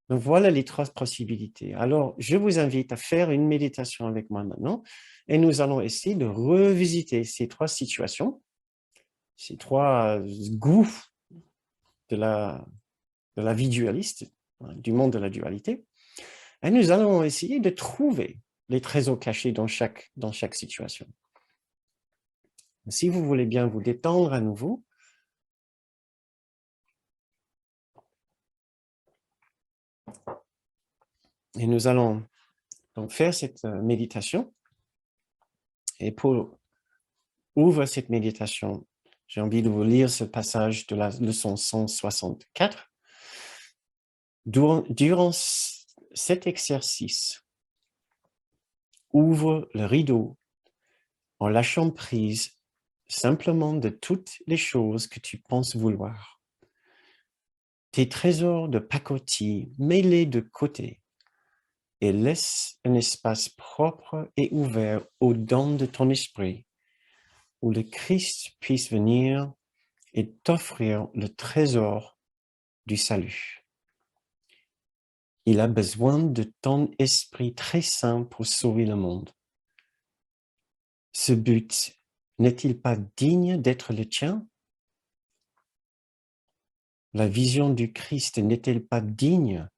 Donc, voilà les trois possibilités. Alors, je vous invite à faire une méditation avec moi maintenant et nous allons essayer de revisiter ces trois situations, ces trois goûts de la vie dualiste, du monde de la dualité. Et nous allons essayer de trouver les trésors cachés dans chaque situation. Si vous voulez bien vous détendre à nouveau, et nous allons donc faire cette méditation. Et pour ouvrir cette méditation, j'ai envie de vous lire ce passage de la leçon 164. Durant cet exercice, ouvre le rideau en lâchant prise simplement de toutes les choses que tu penses vouloir. Tes trésors de pacotille, mets-les de côté et laisse un espace propre et ouvert aux dons de ton esprit, où le Christ puisse venir et t'offrir le trésor du salut. Il a besoin de ton esprit très saint pour sauver le monde. Ce but n'est-il pas digne d'être le tien? La vision du Christ n'est-elle pas digne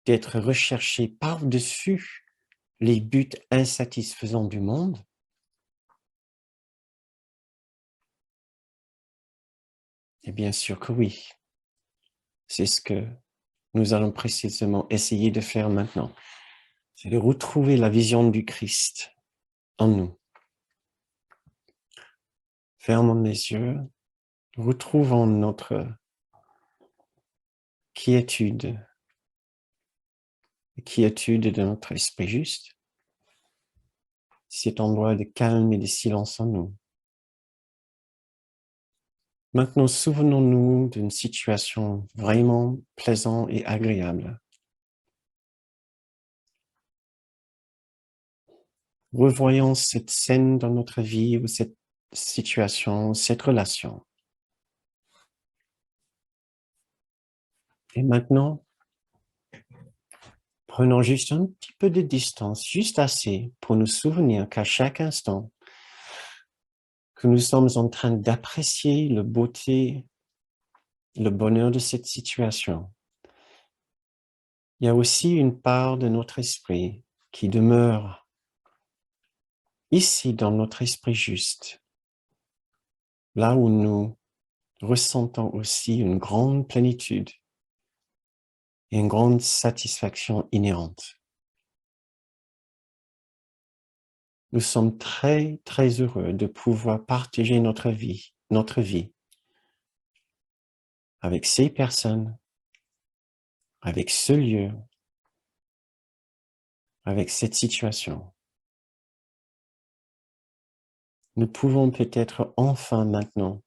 d'être recherchée par-dessus les buts insatisfaisants du monde? Et bien sûr que oui. C'est ce que nous allons précisément essayer de faire maintenant. C'est de retrouver la vision du Christ en nous. Fermons les yeux, retrouvons notre quiétude de notre esprit juste, cet endroit de calme et de silence en nous. Maintenant, souvenons-nous d'une situation vraiment plaisante et agréable. Revoyons cette scène dans notre vie ou cette situation, cette relation. Et maintenant, prenons juste un petit peu de distance, juste assez pour nous souvenir qu'à chaque instant, que nous sommes en train d'apprécier la beauté, le bonheur de cette situation. Il y a aussi une part de notre esprit qui demeure ici dans notre esprit juste, là où nous ressentons aussi une grande plénitude et une grande satisfaction inhérente. Nous sommes très, très heureux de pouvoir partager notre vie avec ces personnes, avec ce lieu, avec cette situation. Nous pouvons peut-être enfin maintenant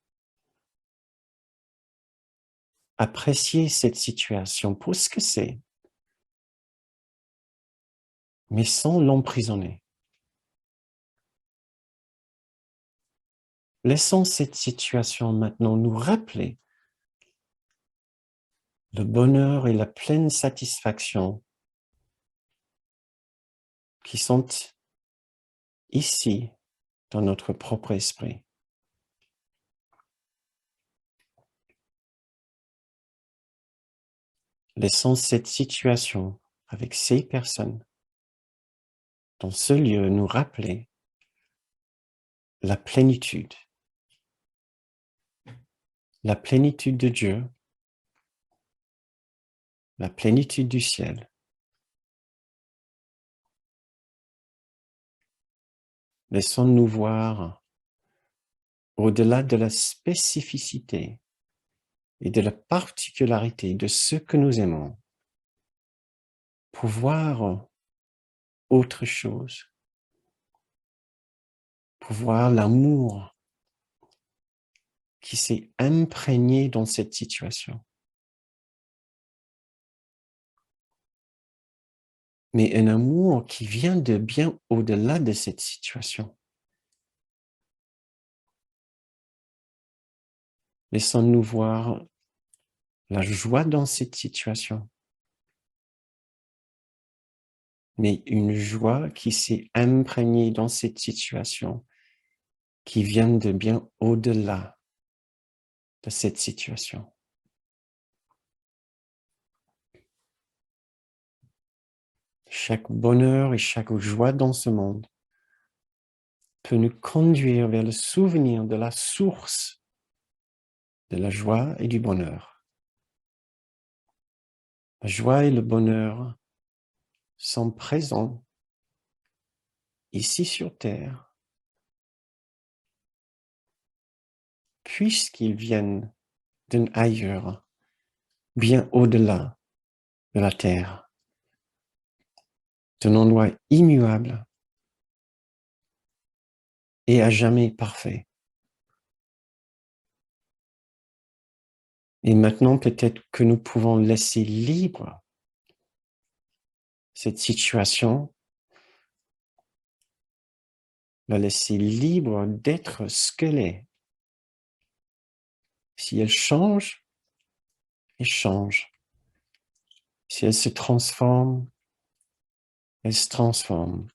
apprécier cette situation pour ce que c'est, mais sans l'emprisonner. Laissons cette situation maintenant nous rappeler le bonheur et la pleine satisfaction qui sont ici dans notre propre esprit. Laissons cette situation avec ces personnes dans ce lieu nous rappeler la plénitude de Dieu, la plénitude du ciel. Laissons-nous voir au-delà de la spécificité et de la particularité de ce que nous aimons, pour voir autre chose, pour voir l'amour qui s'est imprégné dans cette situation. Mais un amour qui vient de bien au-delà de cette situation. Laissons-nous voir la joie dans cette situation, mais une joie qui s'est imprégnée dans cette situation, qui vient de bien au-delà de cette situation. Chaque bonheur et chaque joie dans ce monde peut nous conduire vers le souvenir de la source de la joie et du bonheur. La joie et le bonheur sont présents ici sur Terre, puisqu'ils viennent d'un ailleurs, bien au-delà de la Terre, d'un endroit immuable et à jamais parfait. Et maintenant, peut-être que nous pouvons laisser libre cette situation, la laisser libre d'être ce qu'elle est. Si elle change, elle change. Si elle se transforme, elle se transforme.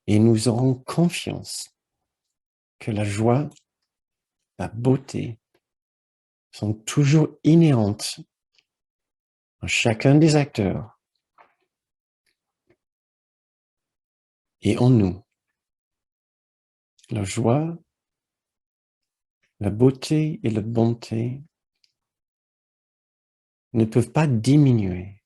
Et nous aurons confiance que la joie, la beauté sont toujours inhérentes à chacun des acteurs et en nous. La joie, la beauté et la bonté ne peuvent pas diminuer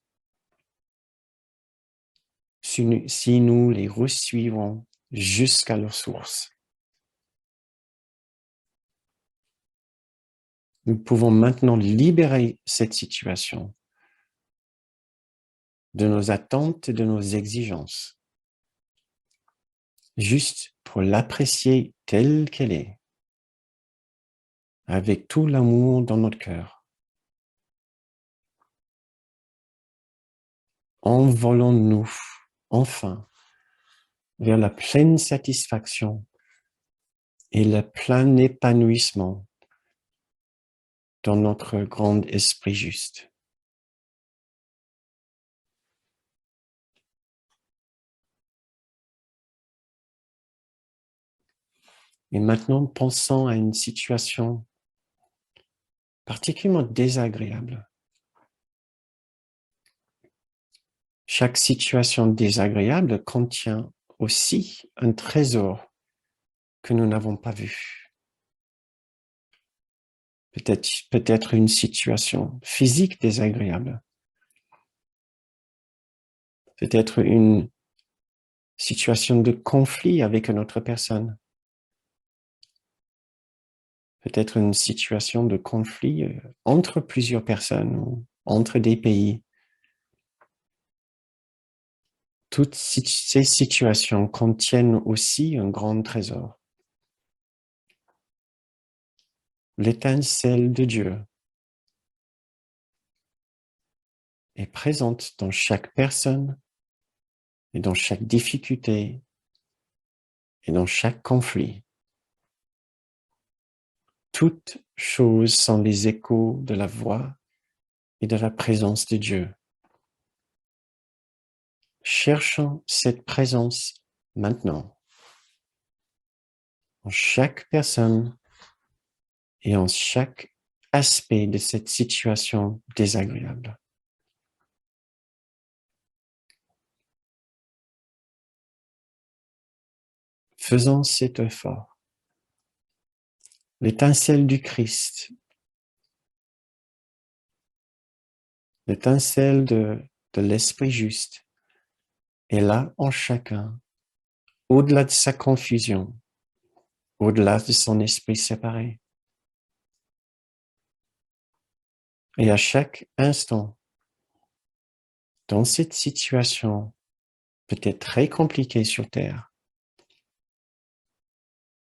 si nous les resuivons jusqu'à leur source. Nous pouvons maintenant libérer cette situation de nos attentes et de nos exigences, juste pour l'apprécier telle qu'elle est, avec tout l'amour dans notre cœur. Envolons-nous enfin vers la pleine satisfaction et le plein épanouissement dans notre grand esprit juste. Et maintenant, pensons à une situation particulièrement désagréable. Chaque situation désagréable contient aussi un trésor que nous n'avons pas vu. Peut-être une situation physique désagréable. Peut-être une situation de conflit avec une autre personne. Peut-être une situation de conflit entre plusieurs personnes ou entre des pays. Toutes ces situations contiennent aussi un grand trésor. L'étincelle de Dieu est présente dans chaque personne et dans chaque difficulté et dans chaque conflit. Toutes choses sont les échos de la voix et de la présence de Dieu. Cherchons cette présence maintenant, en chaque personne et en chaque aspect de cette situation désagréable. Faisons cet effort. L'étincelle du Christ, l'étincelle de l'Esprit juste est là en chacun, au-delà de sa confusion, au-delà de son esprit séparé. Et à chaque instant, dans cette situation peut-être très compliquée sur Terre,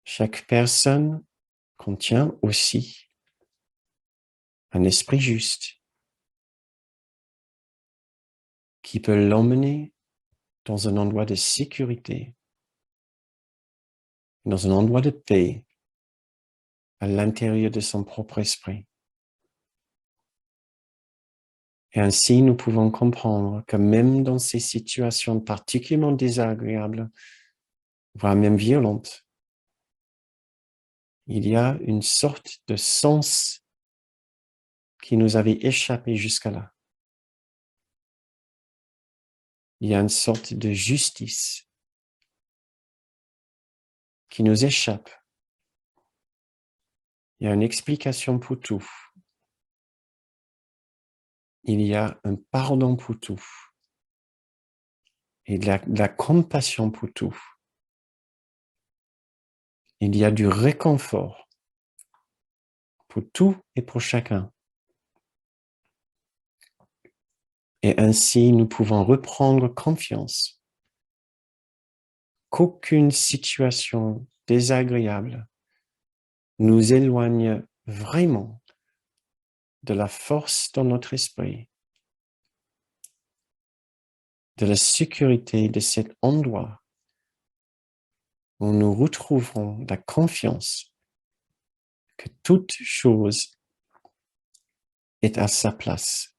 chaque personne contient aussi un esprit juste qui peut l'emmener dans un endroit de sécurité, dans un endroit de paix à l'intérieur de son propre esprit. Et ainsi, nous pouvons comprendre que même dans ces situations particulièrement désagréables, voire même violentes, il y a une sorte de sens qui nous avait échappé jusqu'à là. Il y a une sorte de justice qui nous échappe. Il y a une explication pour tout. Il y a un pardon pour tout. Et de la compassion pour tout. Il y a du réconfort pour tout et pour chacun. Et ainsi, nous pouvons reprendre confiance qu'aucune situation désagréable nous éloigne vraiment de la force dans notre esprit, de la sécurité de cet endroit où nous retrouverons la confiance que toute chose est à sa place.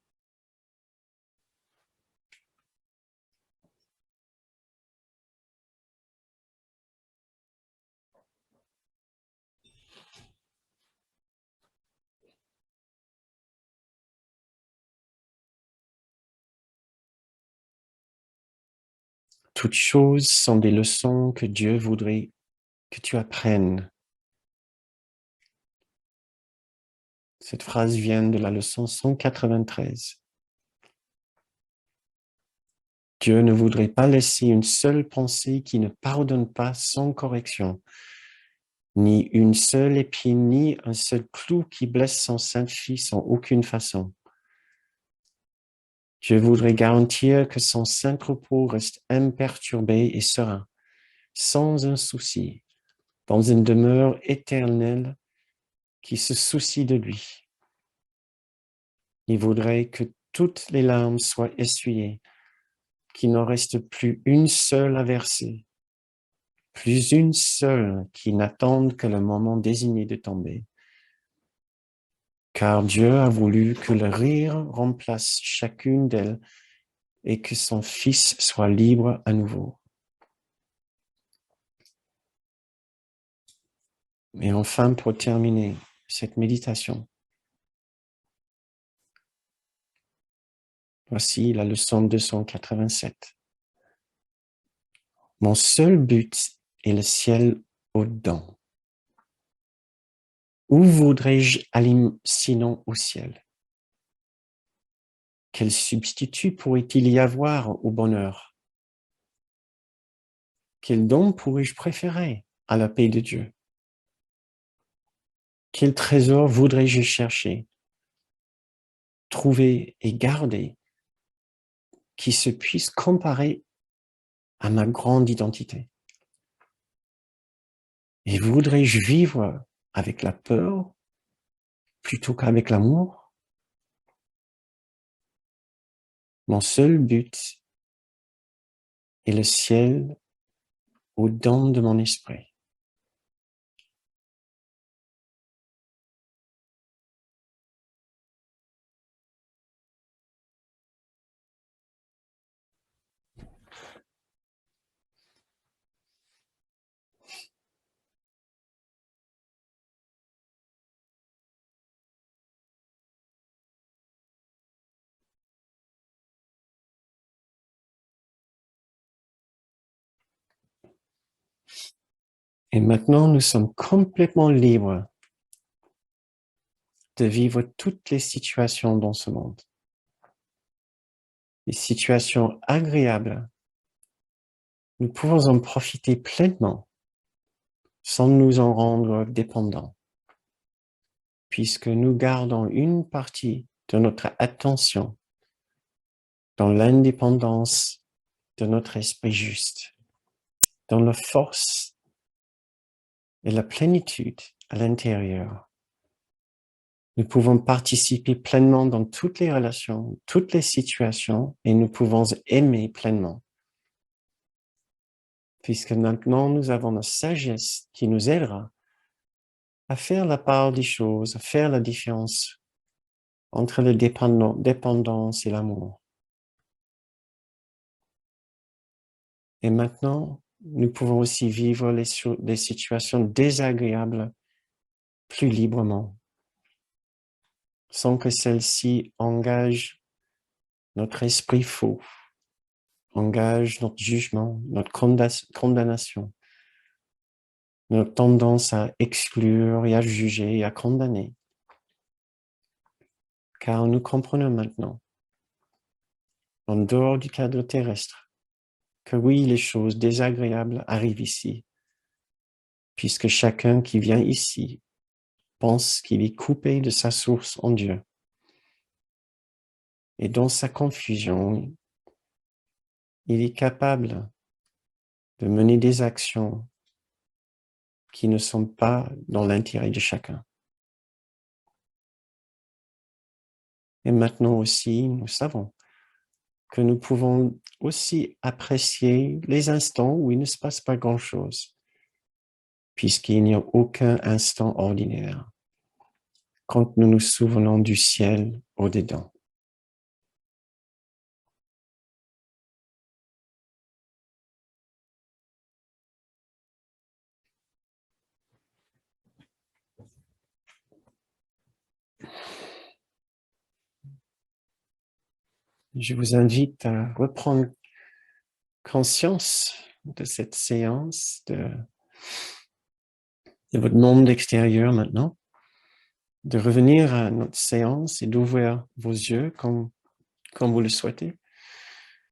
Toutes choses sont des leçons que Dieu voudrait que tu apprennes. Cette phrase vient de la leçon 193. Dieu ne voudrait pas laisser une seule pensée qui ne pardonne pas sans correction, ni une seule épine, ni un seul clou qui blesse son Saint-Fils en aucune façon. Dieu voudrait garantir que son saint troupeau reste imperturbé et serein, sans un souci, dans une demeure éternelle qui se soucie de lui. Il voudrait que toutes les larmes soient essuyées, qu'il n'en reste plus une seule à verser, plus une seule qui n'attende que le moment désigné de tomber. Car Dieu a voulu que le rire remplace chacune d'elles et que son Fils soit libre à nouveau. Et enfin, pour terminer cette méditation, voici la leçon 287. Mon seul but est le ciel au-dedans. Où voudrais-je aller sinon au ciel? Quel substitut pourrait-il y avoir au bonheur? Quel don pourrais-je préférer à la paix de Dieu? Quel trésor voudrais-je chercher, trouver et garder qui se puisse comparer à ma grande identité? Et voudrais-je vivre avec la peur plutôt qu'avec l'amour? Mon seul but est le ciel au-dedans de mon esprit. Et maintenant, nous sommes complètement libres de vivre toutes les situations dans ce monde. Les situations agréables, nous pouvons en profiter pleinement sans nous en rendre dépendants, puisque nous gardons une partie de notre attention dans l'indépendance de notre esprit juste, dans la force et la plénitude à l'intérieur. Nous pouvons participer pleinement dans toutes les relations, toutes les situations, et nous pouvons aimer pleinement. Puisque maintenant nous avons la sagesse qui nous aidera à faire la part des choses, à faire la différence entre la dépendance et l'amour. Et maintenant, nous pouvons aussi vivre les situations désagréables plus librement, sans que celles-ci engagent notre esprit faux, engagent notre jugement, notre condamnation, notre tendance à exclure et à juger et à condamner. Car nous comprenons maintenant, en dehors du cadre terrestre, que oui, les choses désagréables arrivent ici, puisque chacun qui vient ici pense qu'il est coupé de sa source en Dieu. Et dans sa confusion, il est capable de mener des actions qui ne sont pas dans l'intérêt de chacun. Et maintenant aussi, nous savons que nous pouvons aussi apprécier les instants où il ne se passe pas grand-chose, puisqu'il n'y a aucun instant ordinaire quand nous nous souvenons du ciel au-dedans. Je vous invite à reprendre conscience de cette séance, de votre monde extérieur maintenant, de revenir à notre séance et d'ouvrir vos yeux comme vous le souhaitez.